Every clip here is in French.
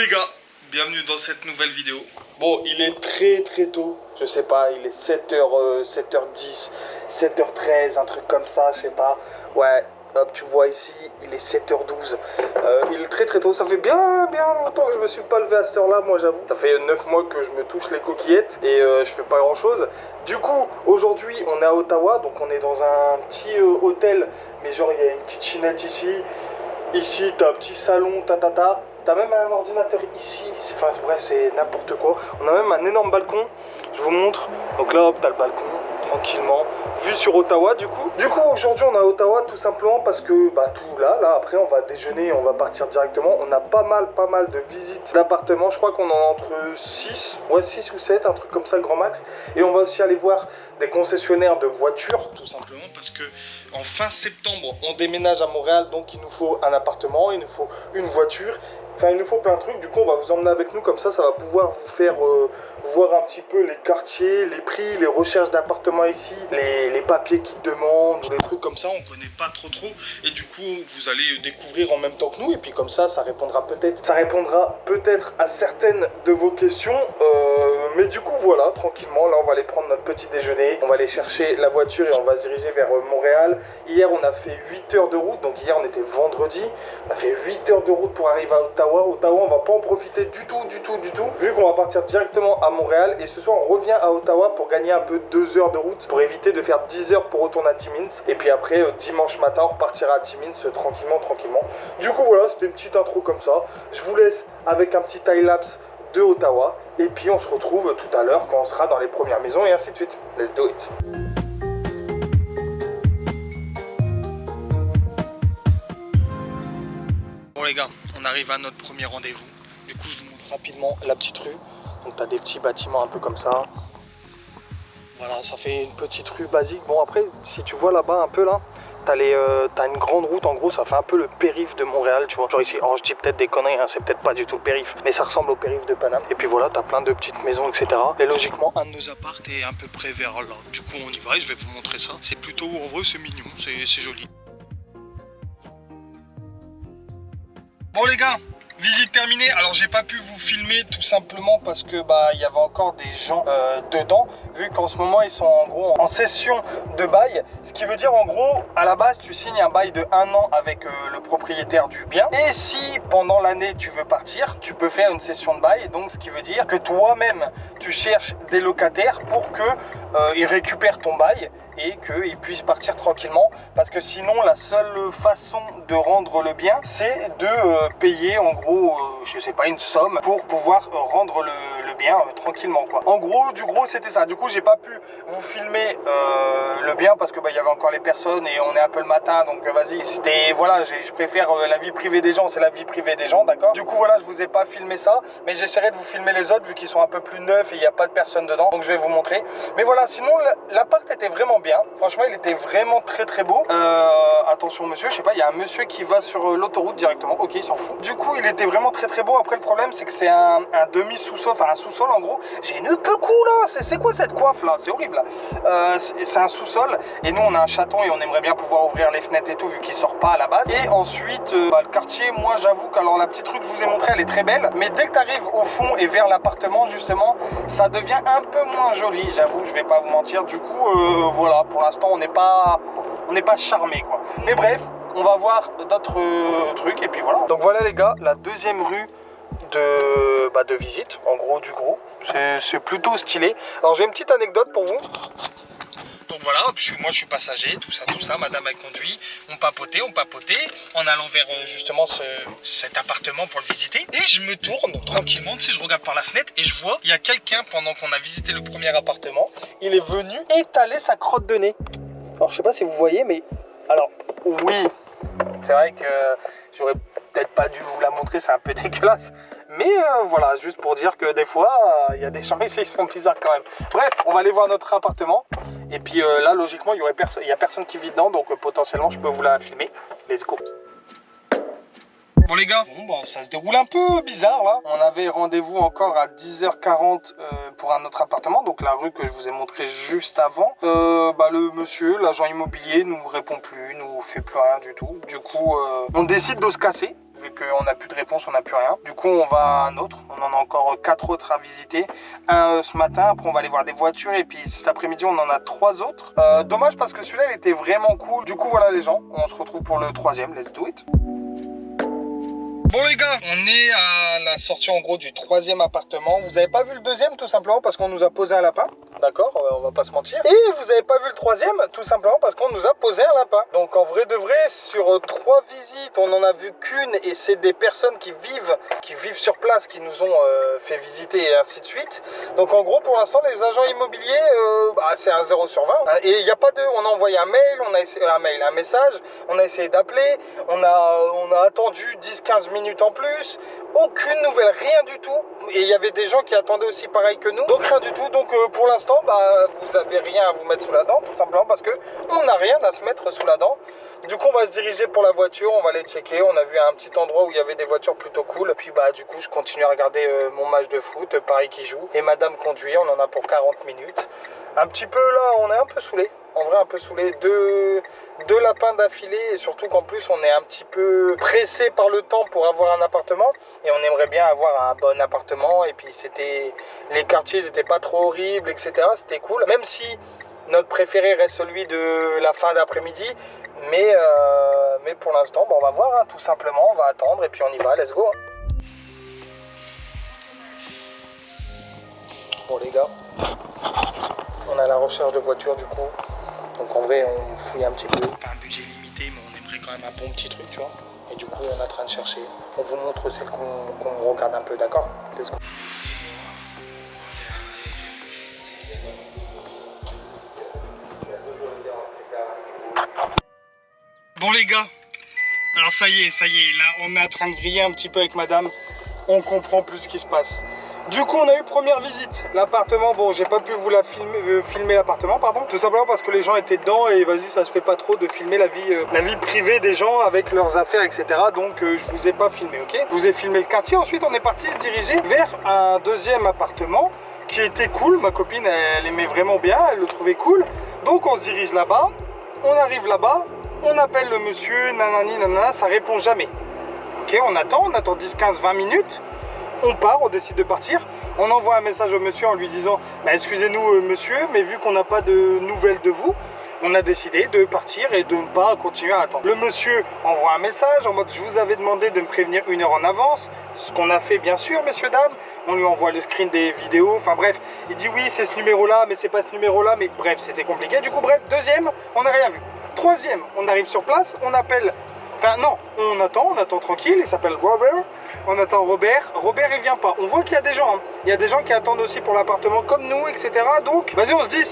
les gars, bienvenue dans cette nouvelle vidéo. Bon, il est très tôt, je sais pas, il est 7h, 7h10, 7h13, un truc comme ça, je sais pas. Ouais, hop, tu vois ici, il est 7h12. Il est très tôt, ça fait bien longtemps que je me suis pas levé à cette heure-là, moi j'avoue. Ça fait 9 mois que je me touche les coquillettes et je fais pas grand-chose. Du coup, aujourd'hui, on est à Ottawa, donc on est dans un petit hôtel, mais genre il y a une kitchenette ici. Ici, t'as un petit salon, T'as même un ordinateur ici, enfin bref, c'est n'importe quoi. On a même un énorme balcon, je vous montre. Donc là, hop, t'as le balcon, tranquillement. Vue sur Ottawa, du coup. Du coup, aujourd'hui, on est à Ottawa, tout simplement parce que, tout là, après, on va déjeuner, on va partir directement. On a pas mal de visites d'appartements. Je crois qu'on en a entre 6 ou 7, un truc comme ça, le grand max. Et on va aussi aller voir des concessionnaires de voitures, tout simplement parce que en fin septembre, on déménage à Montréal, donc il nous faut un appartement, il nous faut une voiture. Enfin, il nous faut plein de trucs, du coup on va vous emmener avec nous, comme ça va pouvoir vous faire voir un petit peu les quartiers, les prix, les recherches d'appartements ici, les papiers qu'ils demandent, des trucs comme ça, on connaît pas trop. Et du coup, vous allez découvrir en même temps que nous, et puis comme ça répondra peut-être à certaines de vos questions. Mais du coup, voilà, tranquillement, là on va aller prendre notre petit déjeuner, on va aller chercher la voiture et on va se diriger vers Montréal. Hier, on a fait 8 heures de route, donc hier on était vendredi, on a fait 8 heures de route pour arriver à Ottawa. Ottawa, on va pas en profiter du tout, vu qu'on va partir directement à Montréal. Et ce soir, on revient à Ottawa pour gagner un peu 2 heures de route, pour éviter de faire 10 heures pour retourner à Timmins. Et puis après, dimanche matin, on repartira à Timmins tranquillement. Du coup, voilà, c'était une petite intro comme ça. Je vous laisse avec un petit time-lapse de Ottawa. Et puis, on se retrouve tout à l'heure quand on sera dans les premières maisons et ainsi de suite. Let's do it. Bon les gars, on arrive à notre premier rendez-vous. Du coup, je vous montre rapidement la petite rue. Donc, tu as des petits bâtiments un peu comme ça. Voilà, ça fait une petite rue basique. Bon, après, si tu vois là-bas un peu là, t'as une grande route. En gros, ça fait un peu le périph' de Montréal, tu vois. Genre ici, je dis peut-être des conneries, hein, c'est peut-être pas du tout le périph', mais ça ressemble au périph' de Paname. Et puis voilà, t'as plein de petites maisons, etc. Et logiquement, un de nos apparts est à peu près vers là. Du coup, on y va et je vais vous montrer ça. C'est plutôt, en vrai, c'est mignon, c'est joli. Bon les gars, visite terminée. Alors j'ai pas pu vous filmer tout simplement parce que il y avait encore des gens dedans, vu qu'en ce moment ils sont en gros en session de bail, ce qui veut dire en gros à la base tu signes un bail de 1 an avec le propriétaire du bien, et si pendant l'année tu veux partir, tu peux faire une session de bail. Donc ce qui veut dire que toi-même tu cherches des locataires pour que ils récupèrent ton bail et qu'ils puissent partir tranquillement, parce que sinon la seule façon de rendre le bien c'est de payer en gros je sais pas, une somme pour pouvoir rendre le bien tranquillement quoi. En gros c'était ça. Du coup j'ai pas pu vous filmer le bien parce que il y avait encore les personnes et on est un peu le matin, donc vas-y, c'était voilà, je préfère la vie privée des gens, c'est la vie privée des gens, d'accord. Du coup voilà, je vous ai pas filmé ça, mais j'essaierai de vous filmer les autres vu qu'ils sont un peu plus neufs et il n'y a pas de personnes dedans, donc je vais vous montrer. Mais voilà, sinon l'appart était vraiment bien, franchement il était vraiment très beau. Attention monsieur, je sais pas, il y a un monsieur qui va sur l'autoroute directement, ok, il s'en fout. Du coup il était vraiment très beau. Après le problème c'est que c'est un demi sous-sol, enfin un sous-sol en gros. J'ai une pecou là, c'est quoi cette coiffe là, c'est horrible là. C'est un sous-sol et nous on a un chaton et on aimerait bien pouvoir ouvrir les fenêtres et tout vu qu'il sort pas à la base. Et ensuite le quartier, moi j'avoue qu'alors la petite rue que je vous ai montré elle est très belle, mais dès que tu arrives au fond et vers l'appartement justement, ça devient un peu moins joli, j'avoue, je vais pas vous mentir. Du coup voilà, pour l'instant on n'est pas charmé quoi. Mais bref, on va voir d'autres trucs et puis voilà. Donc voilà les gars, la deuxième rue de visite, en gros du gros. C'est plutôt stylé. Alors j'ai une petite anecdote pour vous. Donc voilà, moi je suis passager, tout ça, madame a conduit, on papotait en allant vers justement cet appartement pour le visiter. Et je me tourne tranquillement, tu sais, je regarde par la fenêtre et je vois, il y a quelqu'un pendant qu'on a visité le premier appartement, il est venu étaler sa crotte de nez. Alors je sais pas si vous voyez, mais alors oui, c'est vrai que j'aurais peut-être pas dû vous la montrer, c'est un peu dégueulasse. Mais voilà, juste pour dire que des fois, il y a des gens ici qui sont bizarres quand même. Bref, on va aller voir notre appartement. Et puis là, logiquement, il y a personne qui vit dedans, donc potentiellement, je peux vous la filmer. Let's go. Bon les gars, ça se déroule un peu bizarre là. On avait rendez-vous encore à 10h40 pour un autre appartement, donc la rue que je vous ai montré juste avant. Le monsieur, l'agent immobilier, nous répond plus, nous fait plus rien du tout. Du coup, on décide de se casser. vu qu'on n'a plus de réponse, on n'a plus rien. Du coup, on va à un autre. On en a encore 4 autres à visiter. Un ce matin, après on va aller voir des voitures et puis cet après-midi, on en a 3 autres. Dommage parce que celui-là, il était vraiment cool. Du coup, voilà les gens, on se retrouve pour le 3e. Let's do it. Bon les gars, on est à la sortie en gros du 3e appartement. Vous avez pas vu le 2e tout simplement parce qu'on nous a posé un lapin. D'accord, on va pas se mentir. Et vous avez pas vu le 3e tout simplement parce qu'on nous a posé un lapin. Donc en vrai de vrai, sur 3 visites, on en a vu qu'une et c'est des personnes qui vivent sur place qui nous ont fait visiter et ainsi de suite. Donc en gros pour l'instant les agents immobiliers, c'est un 0 sur 20. Et il n'y a pas de... On a envoyé un mail, un message, on a essayé d'appeler, on a attendu 10-15 minutes en plus, aucune nouvelle, rien du tout. Et il y avait des gens qui attendaient aussi pareil que nous, donc rien du tout. Donc pour l'instant, vous avez rien à vous mettre sous la dent, tout simplement parce que on n'a rien à se mettre sous la dent. Du coup, on va se diriger pour la voiture, on va aller checker. On a vu un petit endroit où il y avait des voitures plutôt cool. Puis du coup, je continue à regarder mon match de foot, Paris qui joue. Et madame conduit, on en a pour 40 minutes. Un petit peu là, on est un peu saoulé. En vrai, un peu saoulé. Deux lapins d'affilée. Et surtout qu'en plus, on est un petit peu pressé par le temps pour avoir un appartement. Et on aimerait bien avoir un bon appartement. Et puis, les quartiers n'étaient pas trop horribles, etc. C'était cool. Même si notre préféré reste celui de la fin d'après-midi. Mais pour l'instant, on va voir, hein, tout simplement. On va attendre et puis on y va. Let's go. Bon, les gars. On est à la recherche de voitures du coup. Donc en vrai on fouille un petit peu. Pas un budget limité mais on aimerait quand même un bon petit truc tu vois. Et du coup on est en train de chercher. On vous montre celle qu'on regarde un peu, d'accord? Let's go. Bon les gars, alors ça y est, là on est en train de vriller un petit peu avec madame. On comprend plus ce qui se passe. Du coup, on a eu première visite. L'appartement, bon, j'ai pas pu vous filmer l'appartement, pardon. Tout simplement parce que les gens étaient dedans et vas-y, ça se fait pas trop de filmer la vie privée des gens avec leurs affaires, etc. Donc, je vous ai pas filmé, ok? Je vous ai filmé le quartier. Ensuite, on est parti se diriger vers un 2e appartement qui était cool. Ma copine, elle aimait vraiment bien, elle le trouvait cool. Donc, on se dirige là-bas. On arrive là-bas. On appelle le monsieur, nanani, nanana, ça répond jamais. Ok, on attend 10, 15, 20 minutes. On part, on décide de partir. On envoie un message au monsieur en lui disant excusez-nous monsieur, mais vu qu'on n'a pas de nouvelles de vous, on a décidé de partir et de ne pas continuer à attendre. Le monsieur envoie un message en mode je vous avais demandé de me prévenir 1 heure en avance, ce qu'on a fait bien sûr messieurs dames. On lui envoie le screen des vidéos, enfin bref, il dit oui c'est ce numéro là mais c'est pas ce numéro là, mais bref c'était compliqué. Du coup bref, 2e, on n'a rien vu. 3e, on arrive sur place, on appelle. Enfin non, on attend tranquille, il s'appelle Robert, on attend Robert il vient pas. On voit qu'il y a des gens, hein. Il y a des gens qui attendent aussi pour l'appartement comme nous, etc. Donc, vas-y on se dit,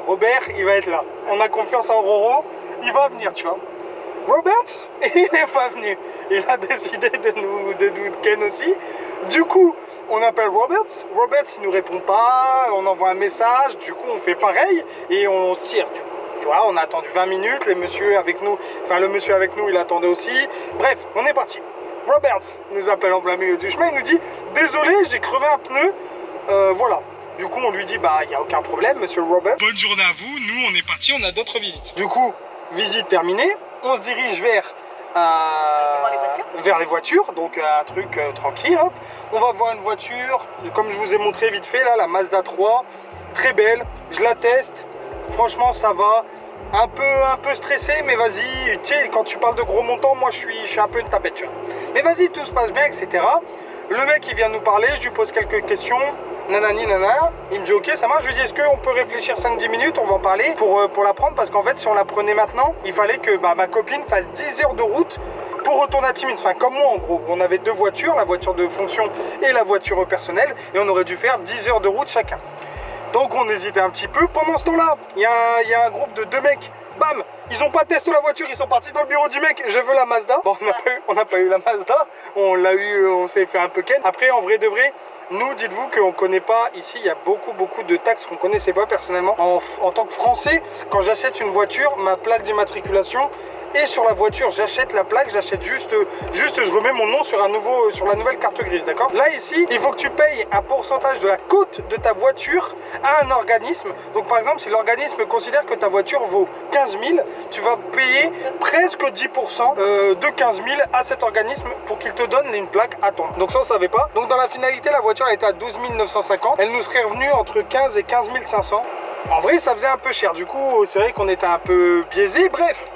Robert, il va être là. On a confiance en Roro, il va venir, tu vois. Robert, il n'est pas venu. Il a décidé de nous ken aussi. Du coup, on appelle Robert, il nous répond pas, on envoie un message, du coup on fait pareil et on se tire, tu vois. Tu vois, on a attendu 20 minutes, le monsieur avec nous, il attendait aussi. Bref, on est parti. Robert nous appelle en plein milieu du chemin, il nous dit « Désolé, j'ai crevé un pneu, voilà. » Du coup, on lui dit « Bah, il n'y a aucun problème, monsieur Robert. Bonne journée à vous, nous, on est parti, on a d'autres visites. » Du coup, visite terminée, on se dirige vers les voitures, donc un truc tranquille, hop. On va voir une voiture, comme je vous ai montré vite fait, là, la Mazda 3, très belle, je la teste. Franchement ça va, un peu stressé mais vas-y, tu sais quand tu parles de gros montants, moi je suis un peu une tapette tu vois. Mais vas-y tout se passe bien etc. Le mec il vient nous parler, je lui pose quelques questions, nanani nanana, il me dit ok ça marche, je lui dis est-ce qu'on peut réfléchir 5-10 minutes, on va en parler pour la prendre parce qu'en fait si on la prenait maintenant, il fallait que ma copine fasse 10 heures de route pour retourner à Timmins, enfin comme moi en gros, on avait 2 voitures, la voiture de fonction et la voiture personnelle et on aurait dû faire 10 heures de route chacun. Donc on hésitait un petit peu. Pendant ce temps-là, il y a un groupe de 2 mecs. Bam, ils ont pas testé la voiture, ils sont partis dans le bureau du mec. Je veux la Mazda. Bon, on n'a pas eu la Mazda. On l'a eu, on s'est fait un peu ken. Après, en vrai de vrai, nous, dites-vous qu'on connaît pas. Ici, il y a beaucoup de taxes qu'on connaissait pas personnellement. En tant que Français, quand j'achète une voiture, ma plaque d'immatriculation est sur la voiture. J'achète la plaque, j'achète juste, je remets mon nom sur la nouvelle carte grise, d'accord? Là, ici, il faut que tu payes un pourcentage de la cote de ta voiture à un organisme. Donc, par exemple, si l'organisme considère que ta voiture vaut 15 000, tu vas payer presque 10% de 15 000 à cet organisme pour qu'il te donne une plaque à ton. Donc ça, on savait pas. Donc dans la finalité, la voiture elle était à 12 950. Elle nous serait revenue entre 15 et 15 500. En vrai, ça faisait un peu cher. Du coup, c'est vrai qu'on était un peu biaisé. Bref,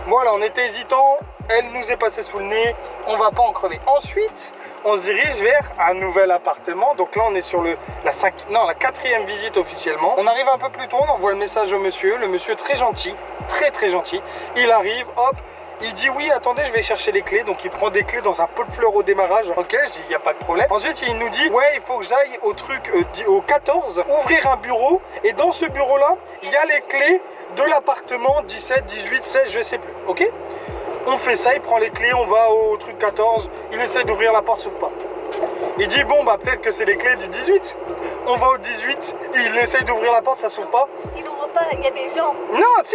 voilà, on était hésitant. Elle nous est passée sous le nez, on va pas en crever. Ensuite, on se dirige vers un nouvel appartement. Donc là, on est sur la quatrième visite officiellement. On arrive un peu plus tôt, on envoie le message au monsieur. Le monsieur très gentil, très gentil. Il arrive, hop, il dit oui, attendez, je vais chercher les clés. Donc il prend des clés dans un pot de fleurs au démarrage. Ok, je dis, il n'y a pas de problème. Ensuite, il nous dit, ouais, il faut que j'aille au truc, au 14, ouvrir un bureau. Et dans ce bureau-là, il y a les clés de l'appartement 17, 18, 16, je sais plus. Ok? On fait ça, il prend les clés, on va au truc 14, il essaie d'ouvrir la porte, s'ouvre pas. Il dit bon bah peut-être que c'est les clés du 18. On va au 18, il essaie d'ouvrir la porte, ça s'ouvre pas. Il n'ouvre pas, il y a des gens. Non, si,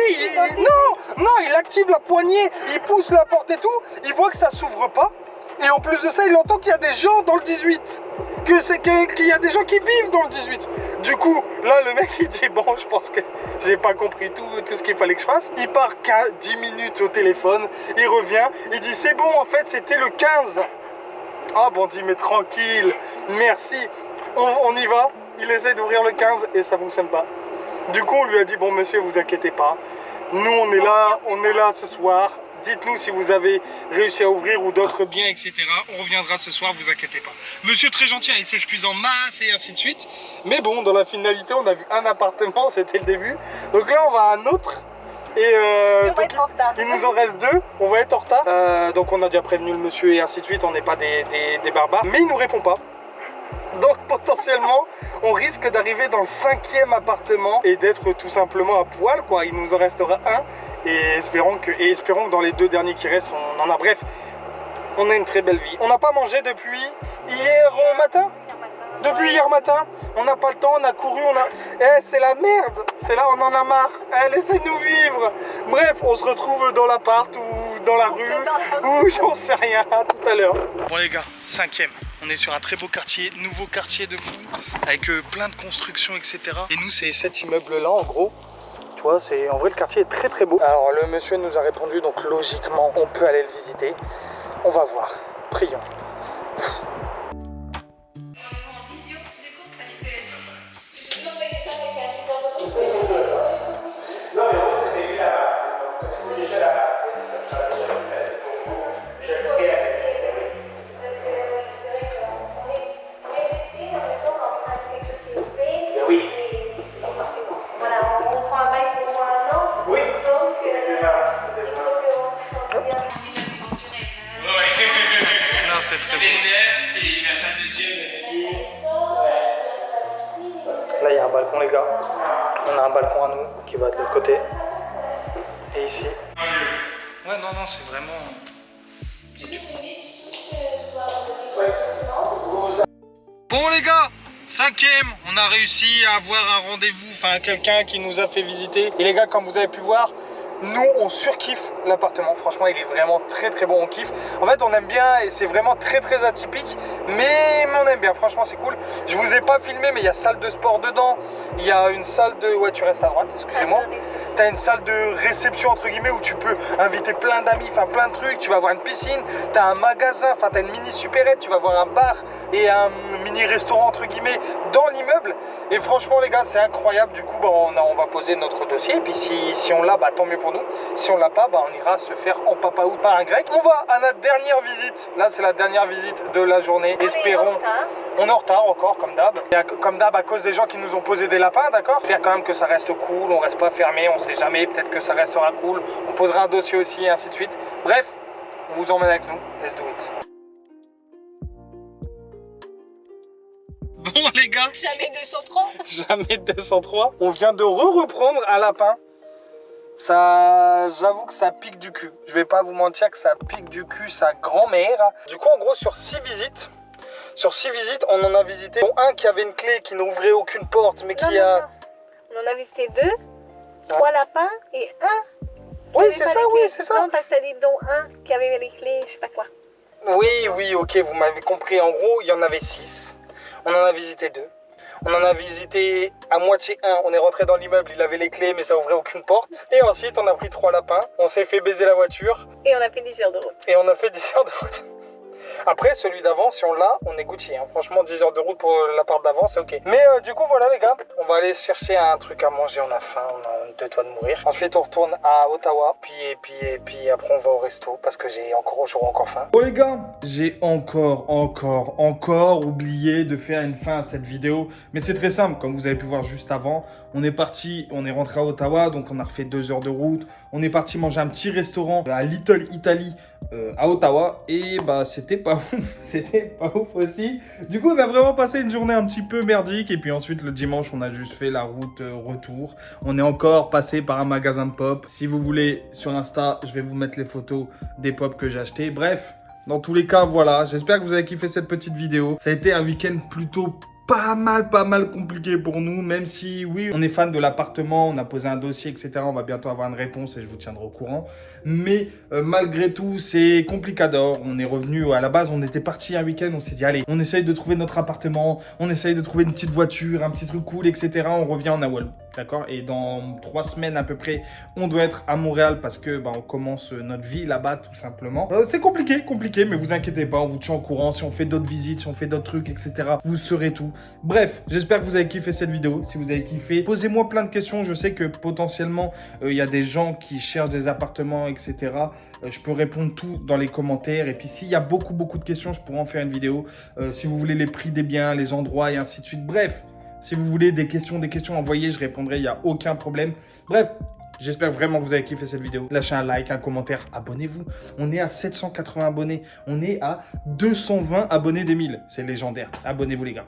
non, il active la poignée, il pousse la porte et tout, il voit que ça s'ouvre pas. Et en plus de ça, il entend qu'il y a des gens dans le 18. Qu'il y a des gens qui vivent dans le 18. Du coup, là, le mec, il dit, bon, je pense que j'ai pas compris tout ce qu'il fallait que je fasse. Il part qu'à 10 minutes au téléphone. Il revient. Il dit, c'est bon, en fait, c'était le 15. Ah, bon, on dit, mais tranquille. Merci. On y va. Il essaie d'ouvrir le 15 et ça fonctionne pas. Du coup, on lui a dit, bon, monsieur, vous inquiétez pas. Nous, on est là ce soir. Dites-nous si vous avez réussi à ouvrir ou d'autres biens, etc. On reviendra ce soir, vous inquiétez pas. Monsieur très gentil, il s'excuse en masse et ainsi de suite. Mais bon, dans la finalité, on a vu un appartement, c'était le début. Donc là, on va à un autre. Et donc, il nous en reste deux, on va être en retard. Donc on a déjà prévenu le monsieur et ainsi de suite, on n'est pas des barbares. Mais il nous répond pas. Donc potentiellement, on risque d'arriver dans le 5e appartement et d'être tout simplement à poil, quoi. Il nous en restera un et espérons que dans les 2 derniers qui restent, on en a. Bref, on a une très belle vie. On n'a pas mangé depuis hier matin. Depuis hier matin, on n'a pas le temps, on a couru, c'est la merde. C'est là, on en a marre. Laissez-nous vivre. Bref, on se retrouve dans l'appart ou dans la rue ou j'en sais rien. À tout à l'heure. Bon les gars, 5e. On est sur un très beau quartier, nouveau quartier de fou, avec plein de constructions, etc. Et nous, c'est cet immeuble-là, en gros. Tu vois, en vrai, le quartier est très beau. Alors, le monsieur nous a répondu, donc logiquement, on peut aller le visiter. On va voir. Prions. Là, il y a un balcon, les gars. On a un balcon à nous qui va de l'autre côté. Et ici. Ouais, non, c'est vraiment. Bon, les gars, 5e, on a réussi à avoir un rendez-vous, enfin, quelqu'un qui nous a fait visiter. Et les gars, comme vous avez pu voir, nous, on surkiffe l'appartement. Franchement, il est vraiment très bon, on kiffe. En fait, on aime bien et c'est vraiment très atypique. Mais on aime bien, franchement, c'est cool. Je vous ai pas filmé, mais il y a salle de sport dedans. Il y a une salle de... Ouais, tu restes à droite, excusez-moi. Tu as une salle de réception, entre guillemets, où tu peux inviter plein d'amis, enfin plein de trucs. Tu vas avoir une piscine, tu as un magasin, enfin tu as une mini supérette. Tu vas avoir un bar et un mini restaurant, entre guillemets, dans l'immeuble. Et franchement, les gars, c'est incroyable. Du coup, bah, on va poser notre dossier. Et puis si on l'a, bah, tant mieux pour nous. Si on l'a pas, bah, on ira se faire en papa ou par un grec. On va à notre dernière visite. Là, c'est la dernière visite de la journée. Espérons. On est en retard encore, comme d'hab. Comme d'hab, à cause des gens qui nous ont posé des lapins, d'accord. J'espère quand même que ça reste cool. On reste pas fermé. On sait jamais. Peut-être que ça restera cool. On posera un dossier aussi, et ainsi de suite. Bref, on vous emmène avec nous. Let's do it. Bon les gars, jamais 203. Jamais 203. On vient de reprendre un lapin. Ça, j'avoue que ça pique du cul. Je vais pas vous mentir que ça pique du cul sa grand-mère. Du coup, en gros, sur 6 visites, on en a visité un qui avait une clé qui n'ouvrait aucune porte, mais qui a... On en a visité 2, 3 lapins et 1. Oui, c'est ça, oui, c'est ça. Non, parce que t'as dit dont un qui avait les clés, je sais pas quoi. Oui, ok, vous m'avez compris. En gros, il y en avait 6. On en a visité 2. On en a visité à moitié un. On est rentré dans l'immeuble, il avait les clés, mais ça ouvrait aucune porte. Et ensuite, on a pris 3 lapins. On s'est fait baiser la voiture. Et on a fait 10 heures de route. Et on a fait 10 heures de route. Après, celui d'avant, si on l'a, on est Gucci. Hein. Franchement, 10 heures de route pour l'appart d'avant, c'est ok. Mais du coup, voilà les gars, on va aller chercher un truc à manger. On a faim, on a 2 doigts de mourir. Ensuite, on retourne à Ottawa. Puis après, on va au resto parce que j'aurai encore faim. Bon les gars, j'ai encore oublié de faire une fin à cette vidéo. Mais c'est très simple, comme vous avez pu voir juste avant. On est parti, on est rentré à Ottawa, donc on a refait 2 heures de route. On est parti manger un petit restaurant à Little Italy à Ottawa. Et bah, c'était pas ouf. C'était pas ouf aussi. Du coup, on a vraiment passé une journée un petit peu merdique. Et puis ensuite, le dimanche, on a juste fait la route retour. On est encore passé par un magasin de pop. Si vous voulez, sur Insta, je vais vous mettre les photos des pop que j'ai achetés. Bref, dans tous les cas, voilà. J'espère que vous avez kiffé cette petite vidéo. Ça a été un week-end plutôt pas mal compliqué pour nous, même si oui, on est fan de l'appartement, on a posé un dossier, etc. On va bientôt avoir une réponse et je vous tiendrai au courant. Mais malgré tout, c'est complicador. On est revenu, à la base, on était parti un week-end, on s'est dit, allez, on essaye de trouver notre appartement, on essaye de trouver une petite voiture, un petit truc cool, etc. On revient en Awalou, d'accord? Et dans 3 semaines à peu près, on doit être à Montréal parce que bah, on commence notre vie là-bas, tout simplement. C'est compliqué, mais vous inquiétez pas, on vous tient au courant. Si on fait d'autres visites, si on fait d'autres trucs, etc., vous saurez tout. Bref, j'espère que vous avez kiffé cette vidéo. Si vous avez kiffé, posez-moi plein de questions. Je sais que potentiellement, il y a des gens qui cherchent des appartements, etc. Je peux répondre tout dans les commentaires. Et puis, s'il y a beaucoup de questions, je pourrais en faire une vidéo. Si vous voulez les prix des biens, les endroits et ainsi de suite. Bref, si vous voulez des questions envoyées, je répondrai. Il n'y a aucun problème. Bref. J'espère vraiment que vous avez kiffé cette vidéo. Lâchez un like, un commentaire, abonnez-vous. On est à 780 abonnés. On est à 220 abonnés des 1000. C'est légendaire. Abonnez-vous les gars.